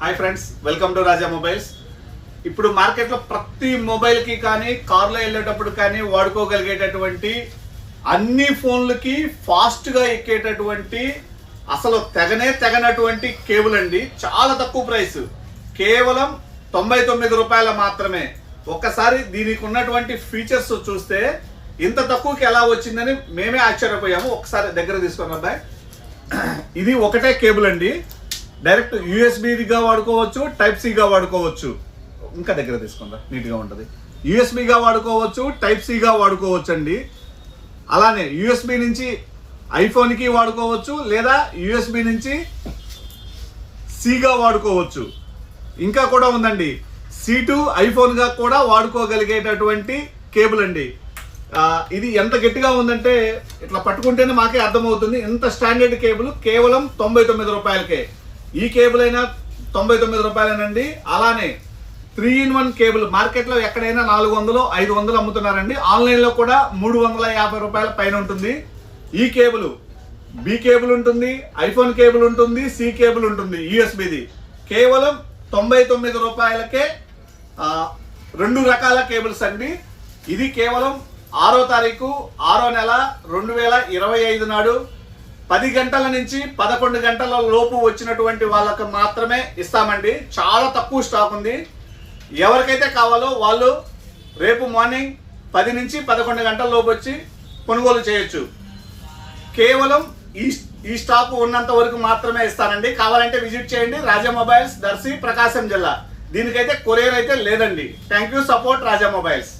Hi friends, welcome to Raja mobiles. ఇప్పుడు మార్కెట్లో ప్రతి మొబైల్కి కానీ కార్లో వెళ్ళేటప్పుడు కానీ వాడుకోగలిగేటటువంటి అన్ని ఫోన్లకి ఫాస్ట్గా ఎక్కేటటువంటి అసలు తెగనటువంటి కేబుల్ అండి. చాలా తక్కువ ప్రైస్, కేవలం 99 రూపాయలు మాత్రమే. ఒక్కసారి దీనికి ఉన్నటువంటి ఫీచర్స్ చూస్తే ఇంత తక్కువకి ఎలా వచ్చిందని మేమే ఆశ్చర్యపోయాము. ఒకసారి దగ్గర తీసుకున్న అబ్బాయి, ఇది ఒకటే కేబుల్ అండి. డైరెక్ట్ యూఎస్బిగా వాడుకోవచ్చు, టైప్ సిగా వాడుకోవచ్చు. ఇంకా దగ్గర తీసుకుందా, నీట్గా ఉంటుంది. యూఎస్బిగా వాడుకోవచ్చు, టైప్ సిగా వాడుకోవచ్చు అండి. అలానే యూఎస్బి నుంచి ఐఫోన్కి వాడుకోవచ్చు, లేదా యూఎస్బి నుంచి సిగా వాడుకోవచ్చు. ఇంకా కూడా ఉందండి, C2 ఐఫోన్గా కూడా వాడుకోగలిగేటటువంటి కేబుల్ అండి. ఇది ఎంత గట్టిగా ఉందంటే ఇట్లా పట్టుకుంటేనే మాకే అర్థమవుతుంది. ఇంత స్టాండర్డ్ కేబుల్ కేవలం 99 రూపాయలకే. ఈ కేబుల్ అయినా 99 రూపాయలేనండి. అలానే 3-in-1 కేబుల్ మార్కెట్లో ఎక్కడైనా 400, 500 అమ్ముతున్నారండి. ఆన్లైన్లో కూడా 350 రూపాయల పైన ఉంటుంది. ఈ కేబుల్ బి కేబుల్ ఉంటుంది, ఐఫోన్ కేబుల్ ఉంటుంది, సి కేబుల్ ఉంటుంది, యూఎస్బిది. కేవలం 99 రూపాయలకే 2 రకాల కేబుల్స్ అండి. ఇది కేవలం 6వ తారీఖు 6వ నెల 2025 నాడు 10 గంటల నుంచి 11 గంటల లోపు వచ్చినటువంటి వాళ్ళకి మాత్రమే ఇస్తామండి. చాలా తక్కువ స్టాక్ ఉంది. ఎవరికైతే కావాలో వాళ్ళు రేపు మార్నింగ్ 10 నుంచి 11 గంటల లోపు వచ్చి కొనుగోలు చేయొచ్చు. కేవలం ఈ స్టాక్ ఉన్నంత వరకు మాత్రమే ఇస్తానండి. కావాలంటే విజిట్ చేయండి. రాజా మొబైల్స్, దర్శి, ప్రకాశం జిల్లా. దీనికైతే కొరియర్ అయితే లేదండి. Thank you. Support Raja mobiles.